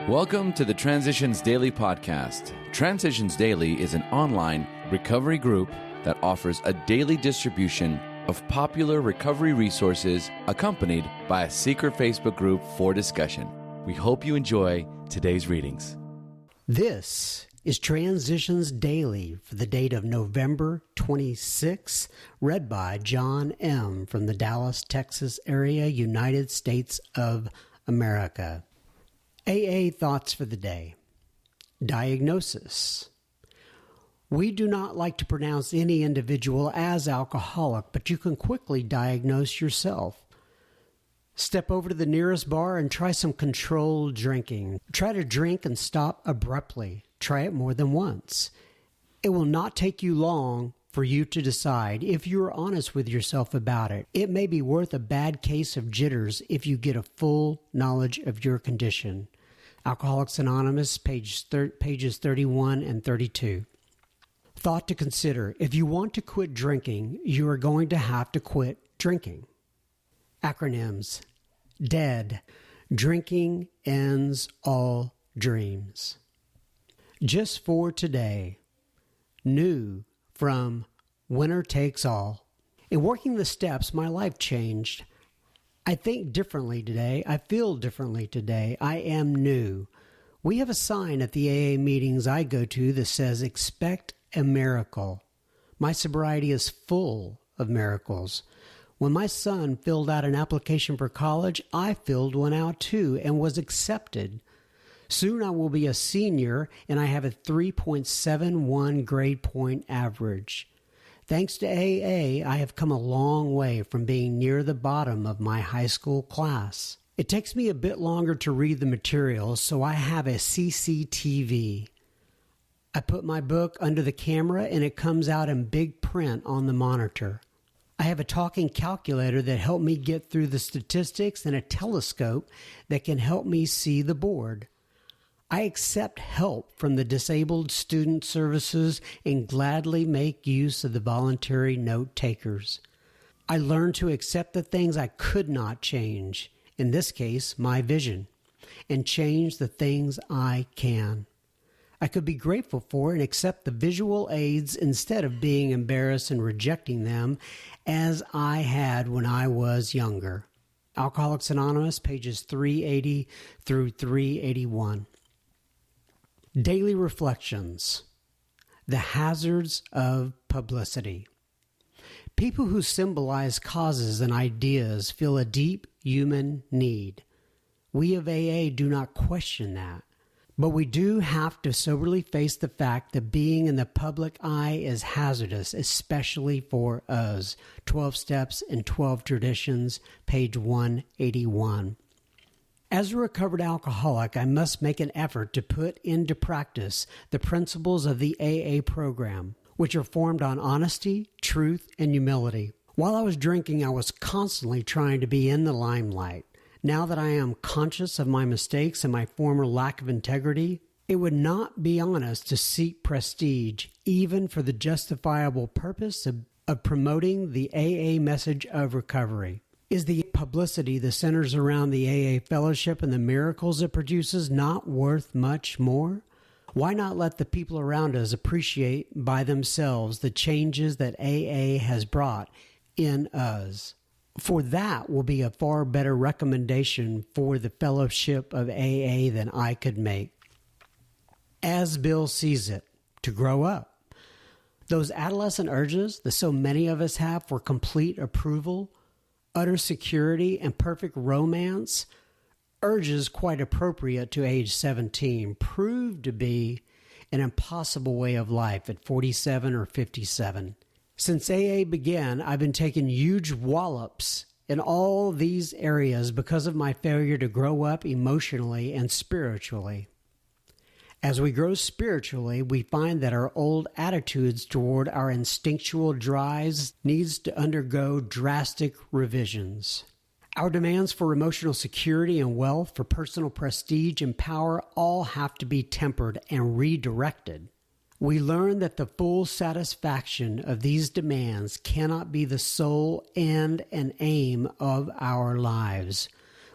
Welcome to the Transitions Daily podcast. Transitions Daily is an online recovery group that offers a daily distribution of popular recovery resources accompanied by a secret Facebook group for discussion. We hope you enjoy today's readings. This is Transitions Daily for the date of November 26, read by John M. from the Dallas, Texas area, United States of America. AA thoughts for the day. Diagnosis. We do not like to pronounce any individual as alcoholic, but you can quickly diagnose yourself. Step over to the nearest bar and try some controlled drinking. Try to drink and stop abruptly. Try it more than once. It will not take you long for you to decide if you are honest with yourself about it. It may be worth a bad case of jitters if you get a full knowledge of your condition. Alcoholics Anonymous, pages 31 and 32. Thought to consider. If you want to quit drinking, you are going to have to quit drinking. Acronyms. DEAD. Drinking ends all dreams. Just for today. New from Winner Takes All. In working the steps, my life changed. I think differently today. I feel differently today. I am new. We have a sign at the AA meetings I go to that says, "Expect a miracle." My sobriety is full of miracles. When my son filled out an application for college, I filled one out too and was accepted. Soon I will be a senior, and I have a 3.71 grade point average. Thanks to AA, I have come a long way from being near the bottom of my high school class. It takes me a bit longer to read the material, so I have a CCTV. I put my book under the camera, and it comes out in big print on the monitor. I have a talking calculator that helped me get through the statistics and a telescope that can help me see the board. I accept help from the Disabled Student Services and gladly make use of the voluntary note takers. I learned to accept the things I could not change, in this case, my vision, and change the things I can. I could be grateful for and accept the visual aids instead of being embarrassed and rejecting them as I had when I was younger. Alcoholics Anonymous, pages 380 through 381. Daily Reflections. The Hazards of Publicity. People who symbolize causes and ideas feel a deep human need. We of AA do not question that, but we do have to soberly face the fact that being in the public eye is hazardous, especially for us. 12 Steps and 12 Traditions, page 181. As a recovered alcoholic, I must make an effort to put into practice the principles of the AA program, which are formed on honesty, truth, and humility. While I was drinking, I was constantly trying to be in the limelight. Now that I am conscious of my mistakes and my former lack of integrity, it would not be honest to seek prestige, even for the justifiable purpose of promoting the AA message of recovery. Is the publicity that centers around the AA fellowship and the miracles it produces not worth much more? Why not let the people around us appreciate by themselves the changes that AA has brought in us? For that will be a far better recommendation for the fellowship of AA than I could make. As Bill sees it, to grow up. Those adolescent urges that so many of us have for complete approval, utter security, and perfect romance, urges quite appropriate to age 17, proved to be an impossible way of life at 47 or 57. Since AA began, I've been taking huge wallops in all these areas because of my failure to grow up emotionally and spiritually. As we grow spiritually, we find that our old attitudes toward our instinctual drives needs to undergo drastic revisions. Our demands for emotional security and wealth, for personal prestige and power all have to be tempered and redirected. We learn that the full satisfaction of these demands cannot be the sole end and aim of our lives.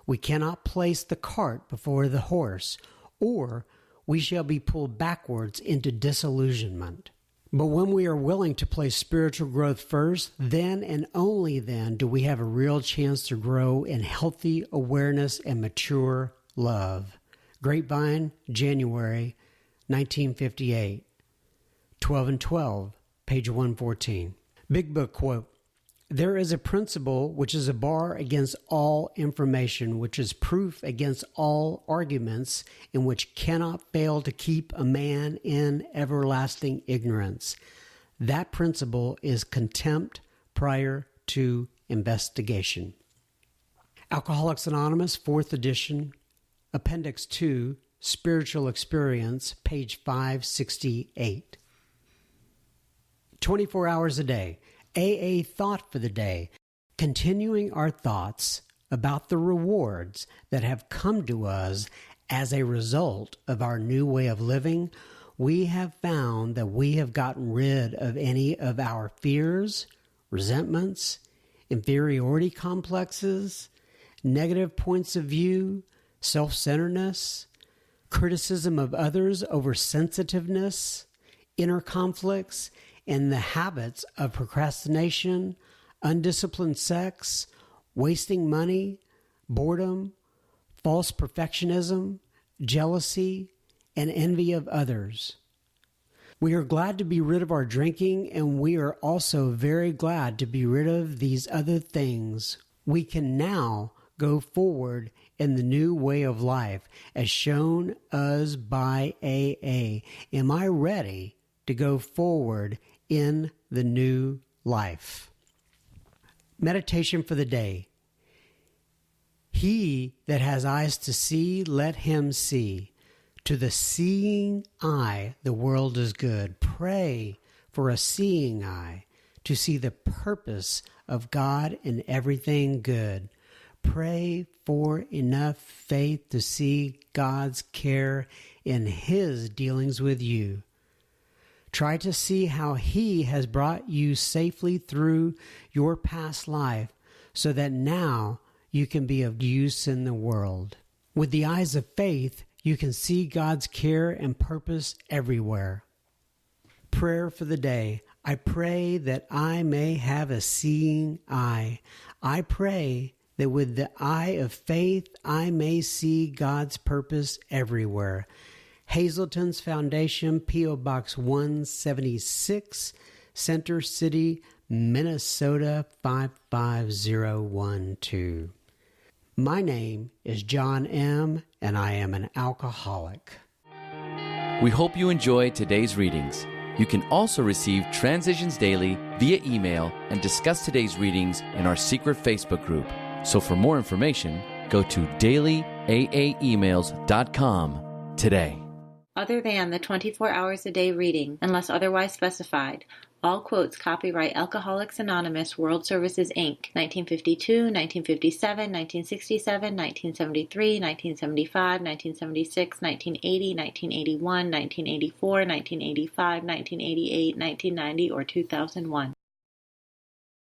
We cannot place the cart before the horse or we shall be pulled backwards into disillusionment. But when we are willing to place spiritual growth first, then and only then do we have a real chance to grow in healthy awareness and mature love. Grapevine, January 1958. 12 and 12, page 114. Big Book quote, "There is a principle which is a bar against all information, which is proof against all arguments, and which cannot fail to keep a man in everlasting ignorance. That principle is contempt prior to investigation." Alcoholics Anonymous, 4th edition, Appendix 2, Spiritual Experience, page 568. 24 hours a day. AA thought for the day, continuing our thoughts about the rewards that have come to us as a result of our new way of living. We have found that we have gotten rid of any of our fears, resentments, inferiority complexes, negative points of view, self-centeredness, criticism of others over sensitiveness, inner conflicts, and the habits of procrastination, undisciplined sex, wasting money, boredom, false perfectionism, jealousy, and envy of others. We are glad to be rid of our drinking, and we are also very glad to be rid of these other things. We can now go forward in the new way of life as shown us by AA. Am I ready to go forward in the new life? Meditation for the day. He that has eyes to see, let him see. To the seeing eye, the world is good. Pray for a seeing eye to see the purpose of God in everything good. Pray for enough faith to see God's care in His dealings with you. Try to see how He has brought you safely through your past life so that now you can be of use in the world. With the eyes of faith, you can see God's care and purpose everywhere. Prayer for the day. I pray that I may have a seeing eye. I pray that with the eye of faith, I may see God's purpose everywhere. Hazelton's Foundation, P.O. Box 176, Center City, Minnesota 55012. My name is John M., and I am an alcoholic. We hope you enjoyed today's readings. You can also receive Transitions Daily via email and discuss today's readings in our secret Facebook group. So for more information, go to dailyaaemails.com today. Other than the 24 hours a day reading, unless otherwise specified, all quotes copyright Alcoholics Anonymous World Services, Inc., 1952, 1957, 1967, 1973, 1975, 1976, 1980, 1981, 1984, 1985, 1988, 1990, or 2001.